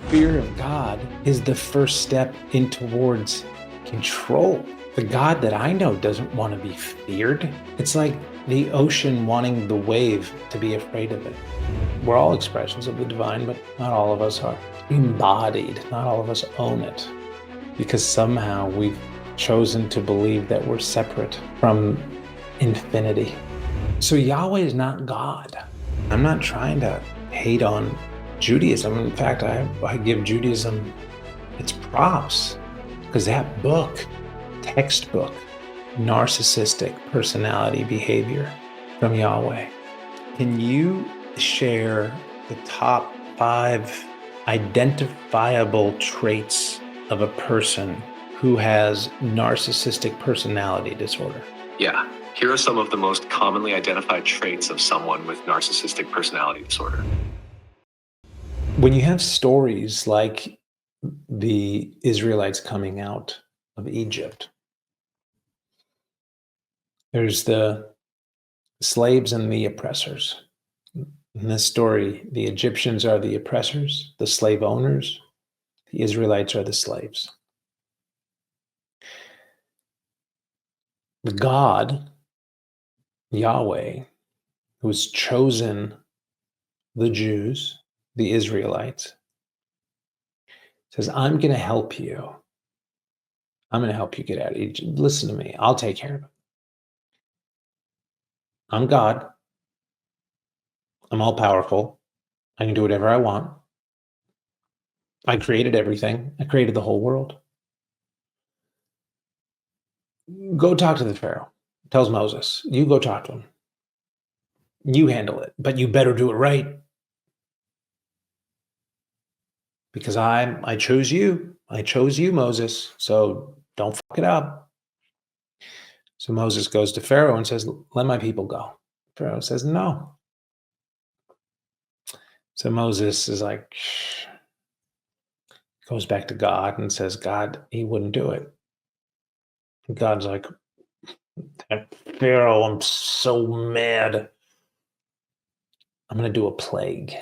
Fear of God is the first step in towards control. The God that I know doesn't want to be feared. It's like the ocean wanting the wave to be afraid of it. We're all expressions of the divine, but not all of us are embodied. Not all of us own it, because somehow we've chosen to believe that we're separate from infinity. So Yahweh is not God. I'm not trying to hate on Judaism. In fact, I give Judaism its props, because that book, textbook, narcissistic personality behavior from Yahweh. Can you share the top 5 identifiable traits of a person who has narcissistic personality disorder? Yeah. Here are some of the most commonly identified traits of someone with narcissistic personality disorder. When you have stories like the Israelites coming out of Egypt, there's the slaves and the oppressors. In this story, the Egyptians are the oppressors, the slave owners, the Israelites are the slaves. The God, Yahweh, who's chosen the Jews, the Israelites, says, I'm going to help you. I'm going to help you get out of Egypt. Listen to me. I'll take care of it. I'm God. I'm all powerful. I can do whatever I want. I created everything. I created the whole world. Go talk to the Pharaoh. Tells Moses, you go talk to him. You handle it, but you better do it right. Because I chose you. I chose you, Moses. So don't fuck it up. So Moses goes to Pharaoh and says, let my people go. Pharaoh says, no. So Moses is like, shh. Goes back to God and says, God, he wouldn't do it. And God's like, Pharaoh, I'm so mad. I'm going to do a plague.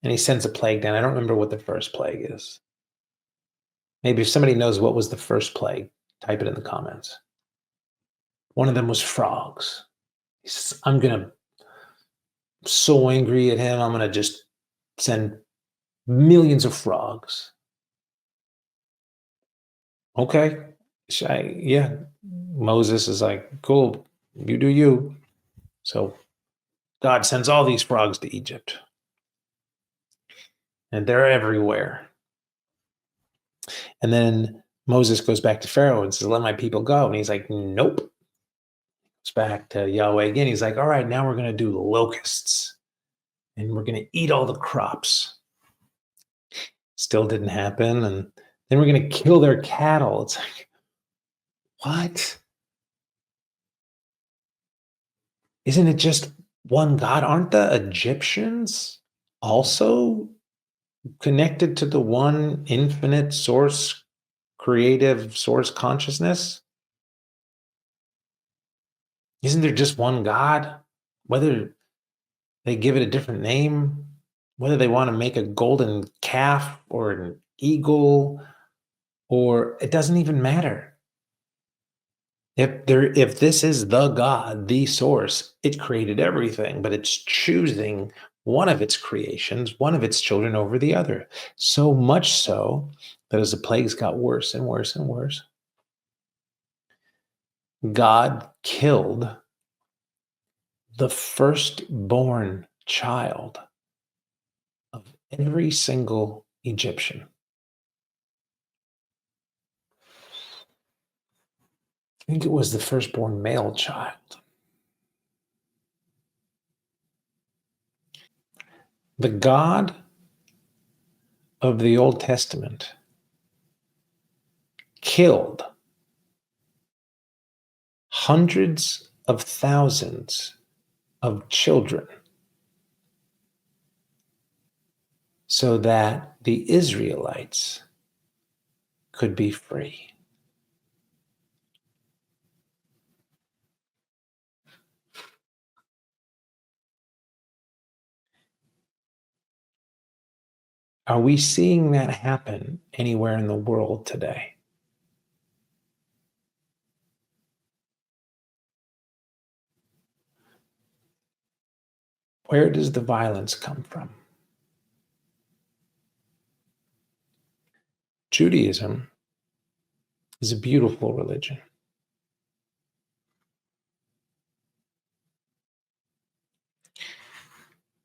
And he sends a plague down. I don't remember what the first plague is. Maybe if somebody knows what was the first plague, type it in the comments. One of them was frogs. He says, I'm so angry at him, I'm going to just send millions of frogs. Okay. Yeah. Moses is like, cool, you do you. So God sends all these frogs to Egypt. And they're everywhere. And then Moses goes back to Pharaoh and says, let my people go. And he's like, nope. Goes back to Yahweh again. He's like, all right, now we're going to do the locusts. And we're going to eat all the crops. Still didn't happen. And then we're going to kill their cattle. It's like, what? Isn't it just one God? Aren't the Egyptians also connected to the one infinite source, creative source consciousness? Isn't there just one God? Whether they give it a different name, whether they want to make a golden calf or an eagle, or it doesn't even matter. If this is the God, the source, it created everything, but it's choosing one of its creations, one of its children over the other. So much so that as the plagues got worse and worse and worse, God killed the firstborn child of every single Egyptian. I think it was the firstborn male child. The God of the Old Testament killed hundreds of thousands of children so that the Israelites could be free. Are we seeing that happen anywhere in the world today? Where does the violence come from? Judaism is a beautiful religion.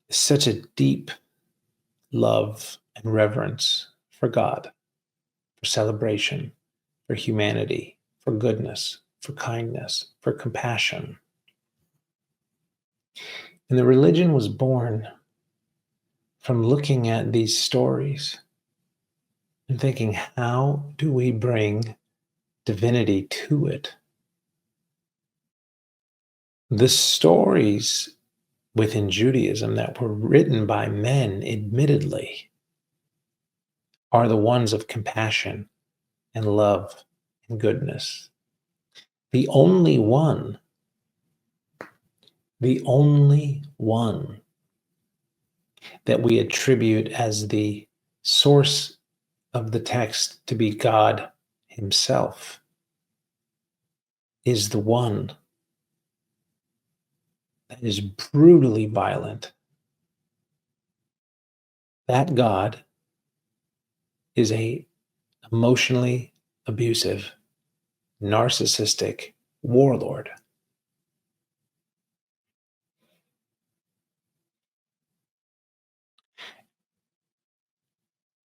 It's such a deep love and reverence for God, for celebration, for humanity, for goodness, for kindness, for compassion. And the religion was born from looking at these stories and thinking, how do we bring divinity to it? The stories within Judaism that were written by men, admittedly, are the ones of compassion and love and goodness. The only one that we attribute as the source of the text to be God himself is the one that is brutally violent. That God is a emotionally abusive, narcissistic warlord.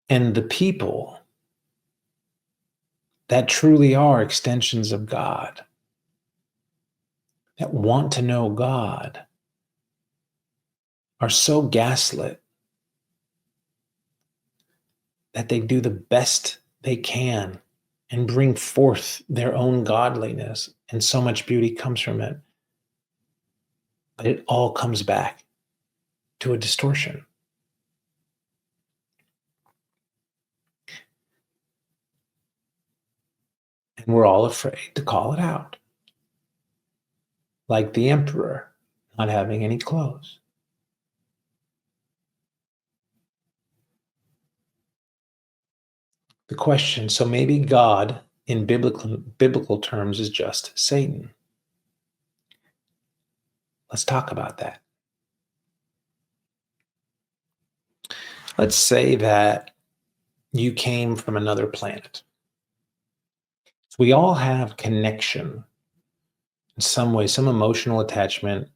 And the people that truly are extensions of God, that want to know God, are so gaslit that they do the best they can and bring forth their own godliness, and so much beauty comes from it. But it all comes back to a distortion. And we're all afraid to call it out. Like the emperor not having any clothes. The question, so maybe God in biblical terms is just Satan. Let's talk about that. Let's say that you came from another planet. So we all have connection in some way, some emotional attachment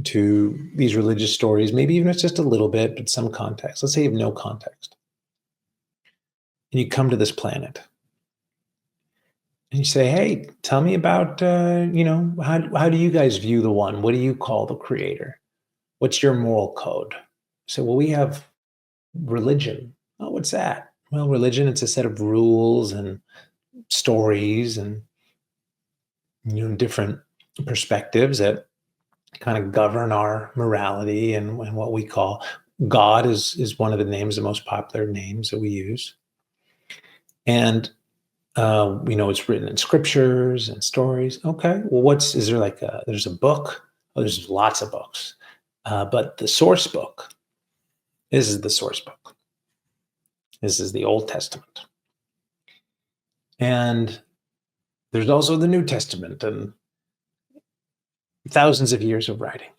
to these religious stories, maybe even it's just a little bit, but some context. Let's say you have no context. And you come to this planet and you say, hey, tell me about, how do you guys view the one? What do you call the creator? What's your moral code? So, well, we have religion. Oh, what's that? Well, religion, it's a set of rules and stories and different perspectives that kind of govern our morality and what we call God is one of the names, the most popular names that we use. And it's written in scriptures and stories. Okay, well, is there there's a book? Oh, there's lots of books. But the source book, this is the source book. This is the Old Testament. And there's also the New Testament and thousands of years of writing.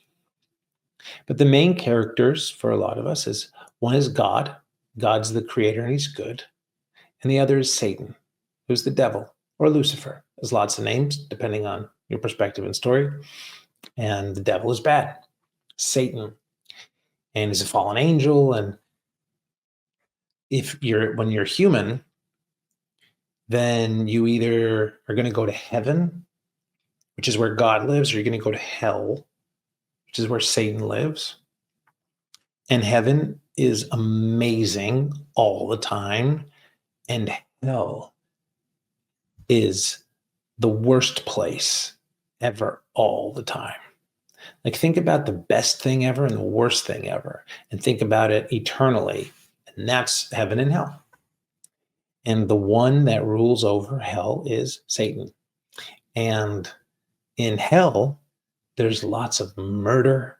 But the main characters for a lot of us is one is God. God's the creator and he's good. And the other is Satan, who's the devil or Lucifer. There's lots of names depending on your perspective and story. And the devil is bad. Satan. And is a fallen angel. And when you're human, then you either are going to go to heaven, which is where God lives, or you're going to go to hell, which is where Satan lives. And heaven is amazing all the time. And hell is the worst place ever all the time. Like, think about the best thing ever and the worst thing ever, and think about it eternally. And that's heaven and hell. And the one that rules over hell is Satan. And in hell, there's lots of murder,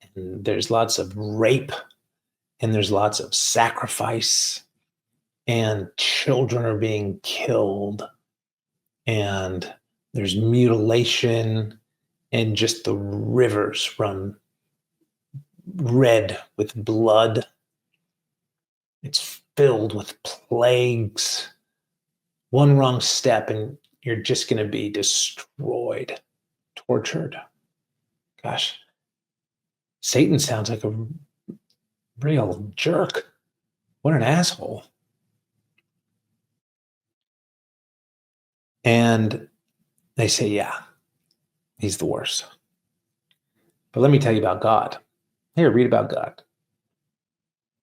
and there's lots of rape, and there's lots of sacrifice, and children are being killed, and there's mutilation, and just the rivers run red with blood. It's filled with plagues. One wrong step and you're just going to be destroyed, tortured. Gosh, Satan sounds like a real jerk. What an asshole. And they say, yeah, he's the worst. But let me tell you about God. Here, read about God.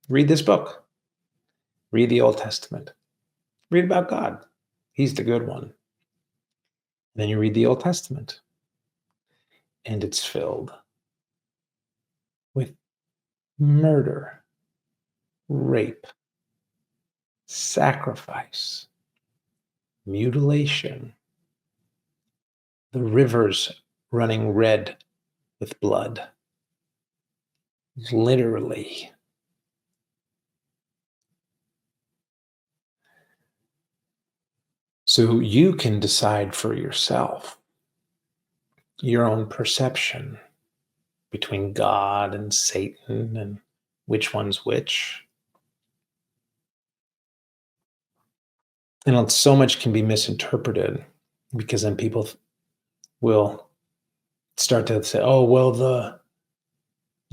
Read this book. Read the Old Testament. Read about God. He's the good one. And then you read the Old Testament, and it's filled with murder, rape, sacrifice, mutilation, the rivers running red with blood. Literally. So you can decide for yourself your own perception between God and Satan and which one's which. And so much can be misinterpreted because then people will start to say, oh, well, the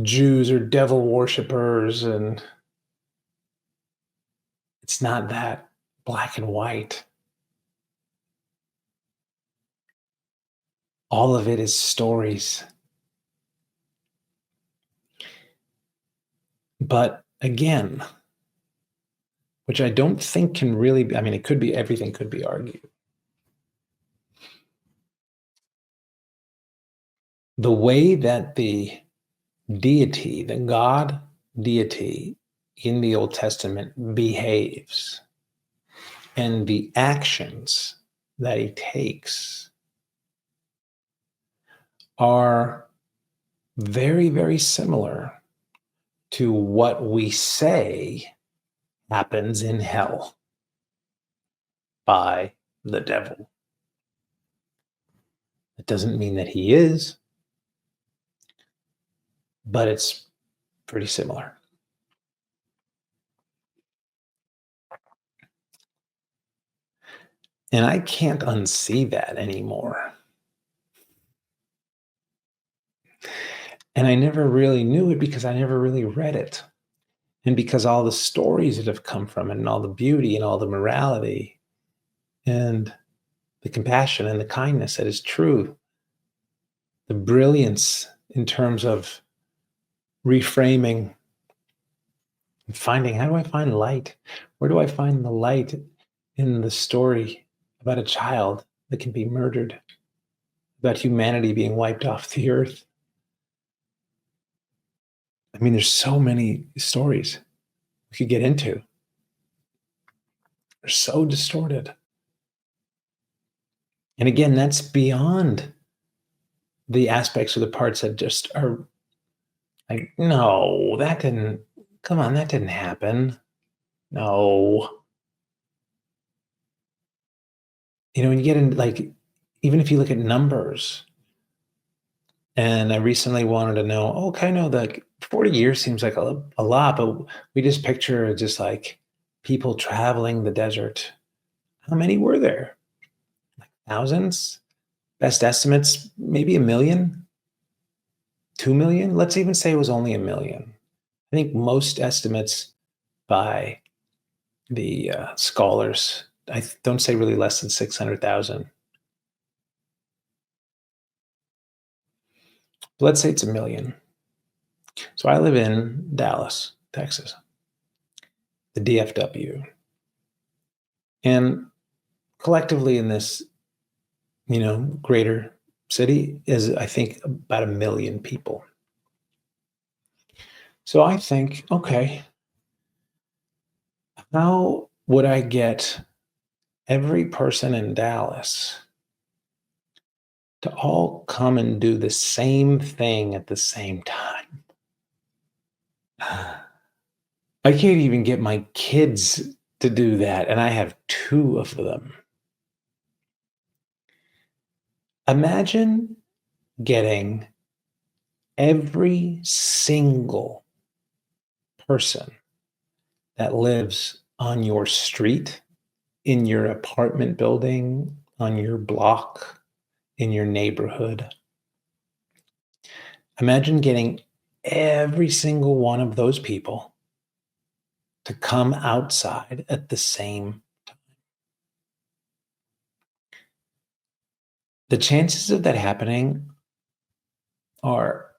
Jews are devil worshippers, and it's not that black and white. All of it is stories. But again, which I don't think can really be, I mean, it could be, everything could be argued. The way that the deity, the God deity in the Old Testament behaves and the actions that he takes are very, very similar to what we say happens in hell by the devil. It doesn't mean that he is, but it's pretty similar. And I can't unsee that anymore. And I never really knew it because I never really read it. And because all the stories that have come from it and all the beauty and all the morality and the compassion and the kindness that is true, the brilliance in terms of reframing and finding, how do I find light? Where do I find the light in the story about a child that can be murdered, about humanity being wiped off the earth? I mean, there's so many stories we could get into. They're so distorted. And again, that's beyond the aspects or the parts that just are like, no, that didn't, come on, that didn't happen. No. You know, when you get into like, even if you look at numbers, and I recently wanted to know, okay, no, the 40 years seems like a lot, but we just picture just like people traveling the desert. How many were there? Like thousands? Best estimates, maybe 1 million, 2 million. Let's even say it was only 1 million. I think most estimates by the scholars, I don't say really less than 600,000. Let's say it's 1 million. So I live in Dallas, Texas, the DFW. And collectively in this, greater city is, I think, about 1 million people. So I think, okay, how would I get every person in Dallas to all come and do the same thing at the same time? I can't even get my kids to do that, and I have 2 of them. Imagine getting every single person that lives on your street, in your apartment building, on your block, in your neighborhood. Imagine getting every single one of those people to come outside at the same time. The chances of that happening are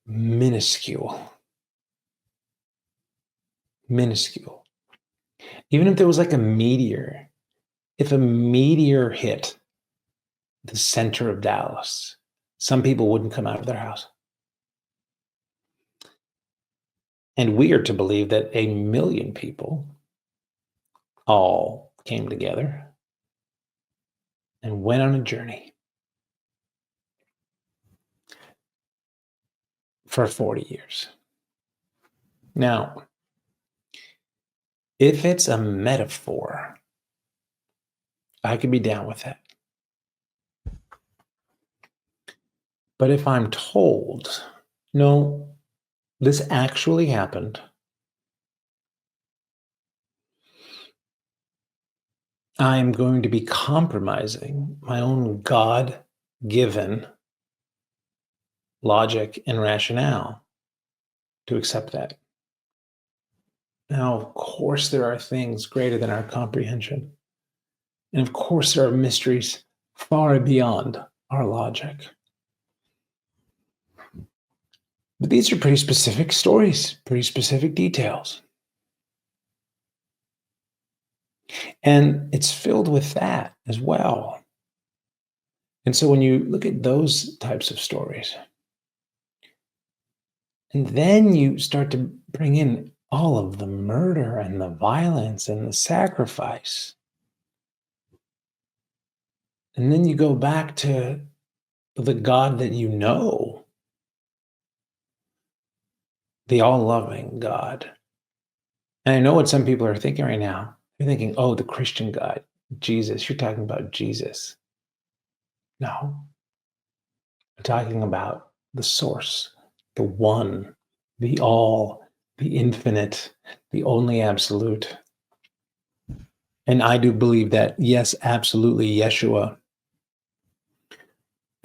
minuscule. Minuscule. Even if there was like a meteor, if a meteor hit the center of Dallas, some people wouldn't come out of their house. And we are to believe that 1,000,000 people all came together and went on a journey for 40 years. Now, if it's a metaphor, I could be down with that. But if I'm told, no, this actually happened, I'm going to be compromising my own God given logic and rationale to accept that. Now, of course, there are things greater than our comprehension. And of course, there are mysteries far beyond our logic. But these are pretty specific stories, pretty specific details. And it's filled with that as well. And so when you look at those types of stories, and then you start to bring in all of the murder and the violence and the sacrifice, and then you go back to the God that you know, the all loving God. And I know what some people are thinking right now. They're thinking, oh, the Christian God, Jesus. You're talking about Jesus. No, I'm talking about the source, the one, the all, the infinite, the only absolute. And I do believe that, yes, absolutely, Yeshua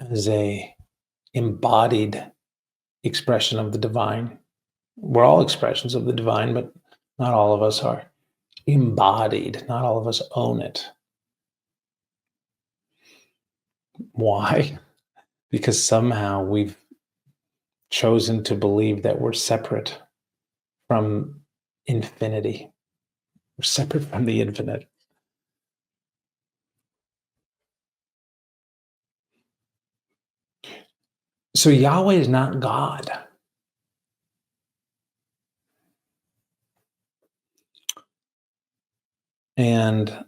is a embodied expression of the divine. We're all expressions of the divine, but not all of us are embodied. Not all of us own it. Why? Because somehow we've chosen to believe that we're separate from infinity. We're separate from the infinite. So Yahweh is not God. And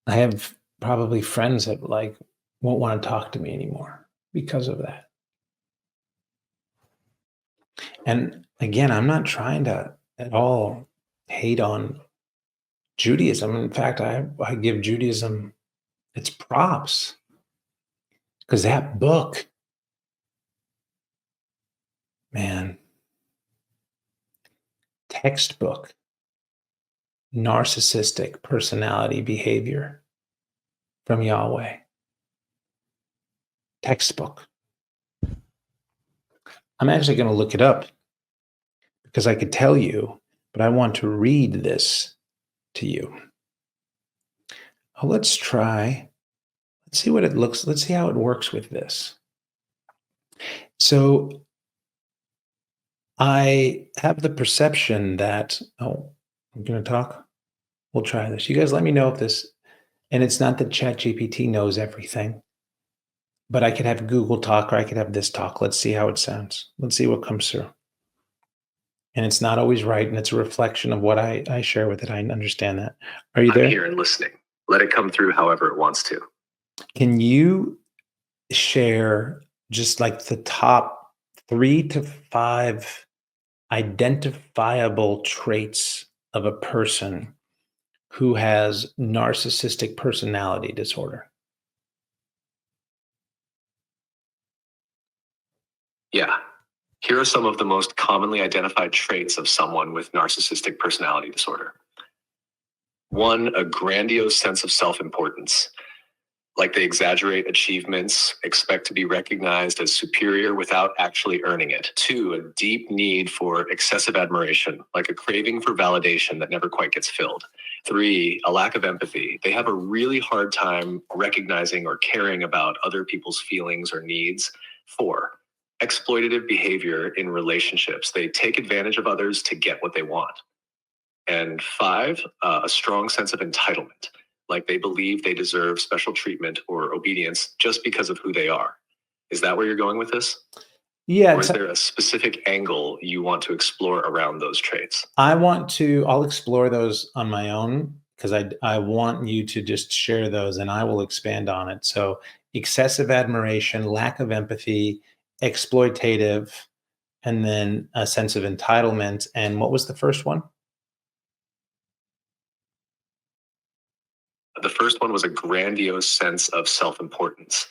I have probably friends that like won't want to talk to me anymore because of that. And again, I'm not trying to at all hate on Judaism. In fact, I give Judaism its props because that book, man, textbook, narcissistic personality behavior from Yahweh. Textbook. I'm actually going to look it up because I could tell you, but I want to read this to you. Oh, let's try. Let's see what it looks. Let's see how it works with this. So I have the perception that, oh, I'm going to talk. We'll try this. You guys let me know if this, and it's not that ChatGPT knows everything, but I could have Google talk or I could have this talk. Let's see how it sounds. Let's see what comes through. And it's not always right, and it's a reflection of what I share with it. I understand that. Are you there? I'm here and listening. Let it come through however it wants to. Can you share just like the top 3 to 5 identifiable traits of a person who has narcissistic personality disorder. Yeah. Here are some of the most commonly identified traits of someone with narcissistic personality disorder. 1, a grandiose sense of self importance. Like they exaggerate achievements, expect to be recognized as superior without actually earning it. 2, a deep need for excessive admiration, like a craving for validation that never quite gets filled. 3, a lack of empathy. They have a really hard time recognizing or caring about other people's feelings or needs. 4, exploitative behavior in relationships. They take advantage of others to get what they want. And 5, a strong sense of entitlement, like they believe they deserve special treatment or obedience just because of who they are. Is that where you're going with this? Yeah, Or is there a specific angle you want to explore around those traits? I'll explore those on my own because I want you to just share those and I will expand on it. So, excessive admiration, lack of empathy, exploitative, and then a sense of entitlement. And what was the first one? The first one was a grandiose sense of self importance,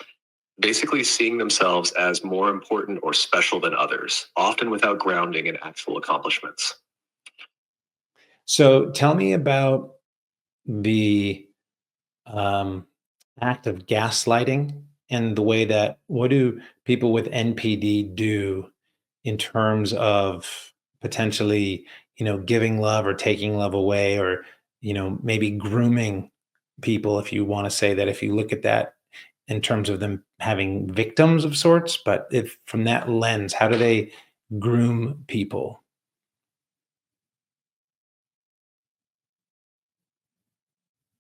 basically seeing themselves as more important or special than others, often without grounding in actual accomplishments. So, tell me about the um, act of gaslighting and the way that what do people with NPD do in terms of potentially, giving love or taking love away, or, maybe grooming people, if you want to say that, if you look at that in terms of them having victims of sorts, but if from that lens, how do they groom people?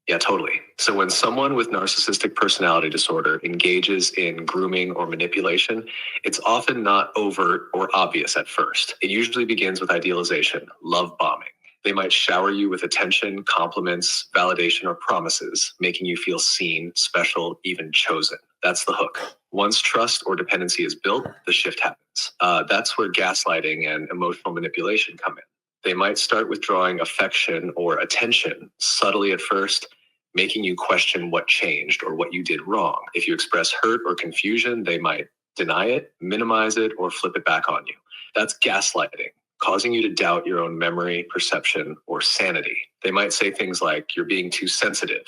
Yeah, totally. So when someone with narcissistic personality disorder engages in grooming or manipulation, it's often not overt or obvious at first. It usually begins with idealization, love bombing. They might shower you with attention, compliments, validation, or promises, making you feel seen, special, even chosen. That's the hook. Once trust or dependency is built, the shift happens. That's where gaslighting and emotional manipulation come in. They might start withdrawing affection or attention subtly at first, making you question what changed or what you did wrong. If you express hurt or confusion, they might deny it, minimize it, or flip it back on you. That's gaslighting, causing you to doubt your own memory, perception, or sanity. They might say things like, "You're being too sensitive,"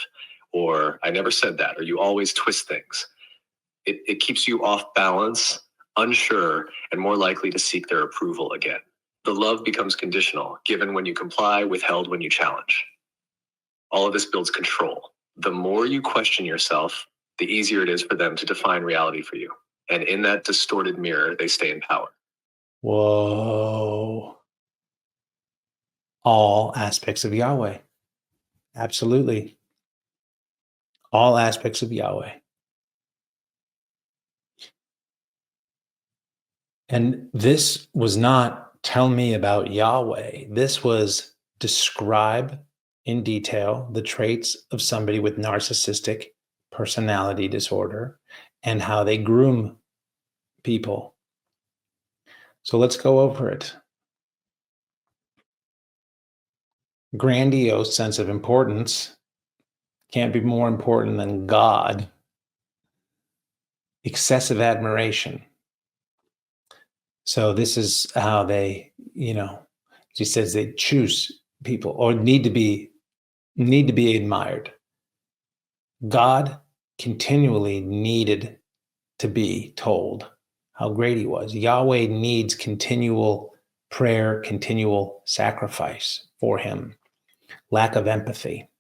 or "I never said that," or "You always twist things." It keeps you off balance, unsure, and more likely to seek their approval again. The love becomes conditional, given when you comply, withheld when you challenge. All of this builds control. The more you question yourself, the easier it is for them to define reality for you. And in that distorted mirror, they stay in power. Whoa. All aspects of Yahweh. Absolutely. All aspects of Yahweh. And this was not tell me about Yahweh. This was describe in detail the traits of somebody with narcissistic personality disorder and how they groom people. So let's go over it. Grandiose sense of importance can't be more important than God. Excessive admiration. So this is how they, she says they choose people or need to be admired. God continually needed to be told how great he was. Yahweh needs continual prayer, continual sacrifice for him. Lack of empathy.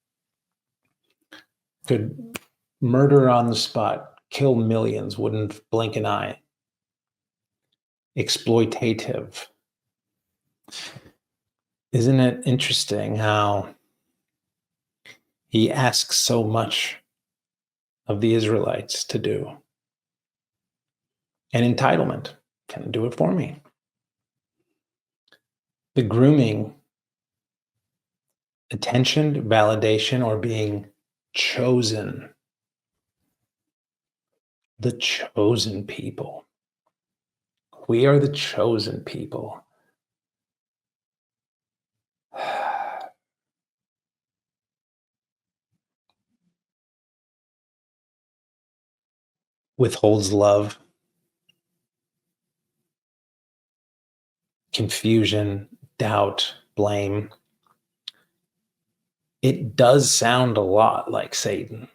Could murder on the spot, kill millions, wouldn't blink an eye. Exploitative. Isn't it interesting how he asks so much of the Israelites to do? And entitlement. Can you do it for me? The grooming, attention, validation, or being chosen. The chosen people. We are the chosen people. Withholds love, confusion, doubt, blame. It does sound a lot like Satan,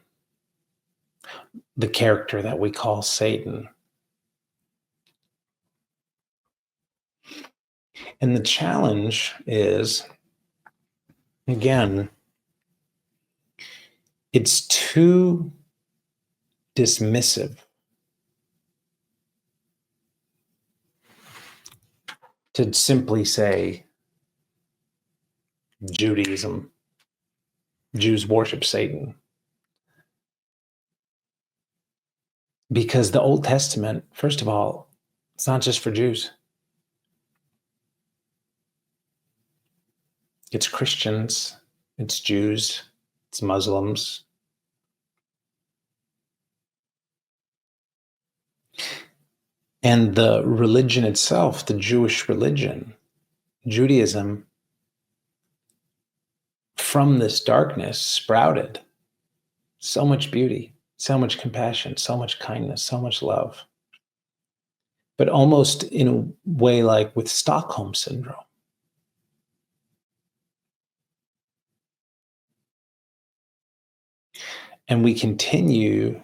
the character that we call Satan. And the challenge is, again, it's too dismissive to simply say Judaism, Jews worship Satan. Because the Old Testament, first of all, it's not just for Jews. It's Christians, it's Jews, it's Muslims. And the religion itself, the Jewish religion, Judaism, from this darkness sprouted so much beauty, so much compassion, so much kindness, so much love. But almost in a way like with Stockholm syndrome. And we continue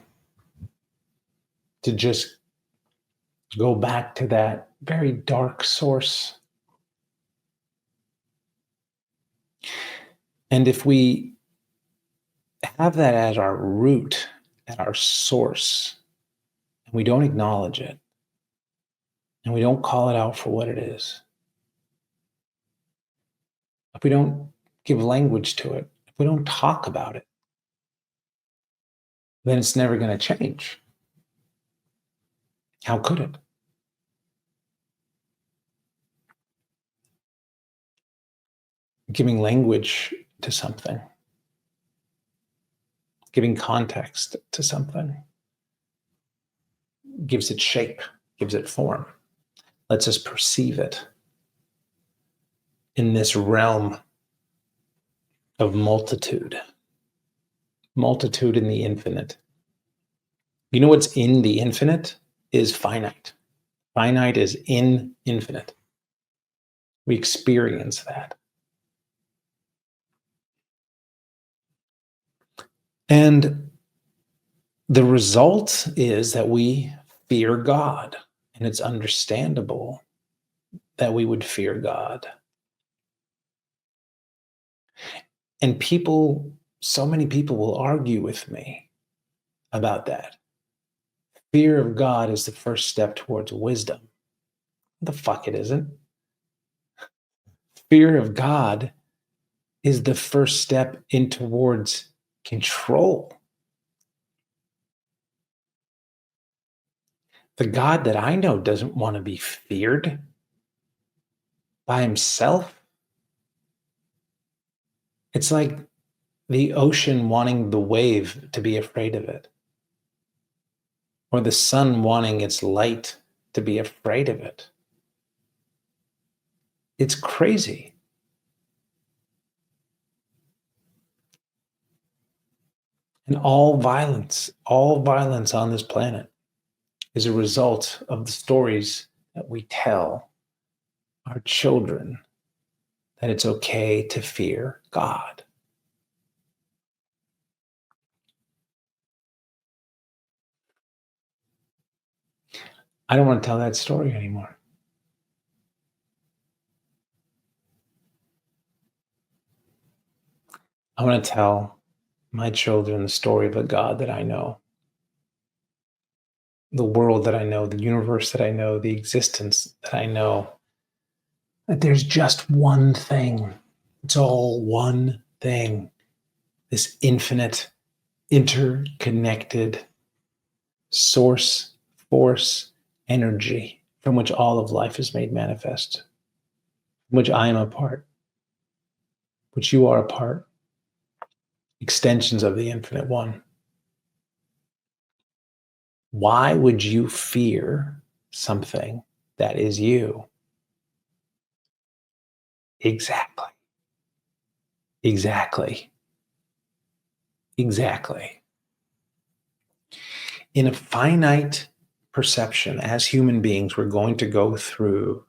to just go back to that very dark source. And if we have that as our root, at our source, and we don't acknowledge it, and we don't call it out for what it is, if we don't give language to it, if we don't talk about it, then it's never going to change. How could it? Giving language to something, giving context to something, gives it shape, gives it form, lets us perceive it in this realm of multitude in the infinite. You know what's in the infinite is finite. Finite is in infinite. We experience that. And the result is that we fear God, and it's understandable that we would fear God. And so many people will argue with me about that. Fear of God is the first step towards wisdom. The fuck it isn't. Fear of God is the first step in towards control. The God that I know doesn't want to be feared by himself. It's like the ocean wanting the wave to be afraid of it, or the sun wanting its light to be afraid of it. It's crazy. And all violence on this planet is a result of the stories that we tell our children that it's okay to fear God. I don't want to tell that story anymore. I want to tell my children the story of a God that I know, the world that I know, the universe that I know, the existence that I know. That there's just one thing. It's all one thing. This infinite, interconnected source, force, energy from which all of life is made manifest, from which I am a part, which you are a part, extensions of the infinite one. Why would you fear something That is you. Exactly. Exactly. Exactly. In a finite perception, as human beings, we're going to go through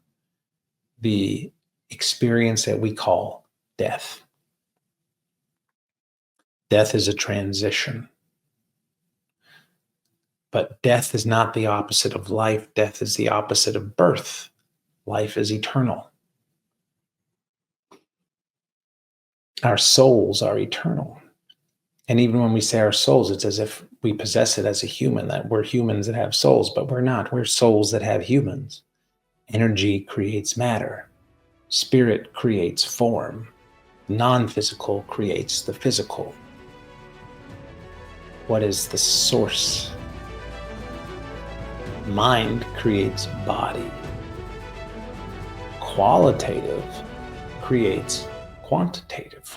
the experience that we call death. Death is a transition. But death is not the opposite of life. Death is the opposite of birth. Life is eternal. Our souls are eternal. And even when we say our souls, it's as if we possess it as a human, that we're humans that have souls, but we're not. We're souls that have humans. Energy creates matter. Spirit creates form. Non-physical creates the physical. What is the source? Mind creates body. Qualitative creates quantitative.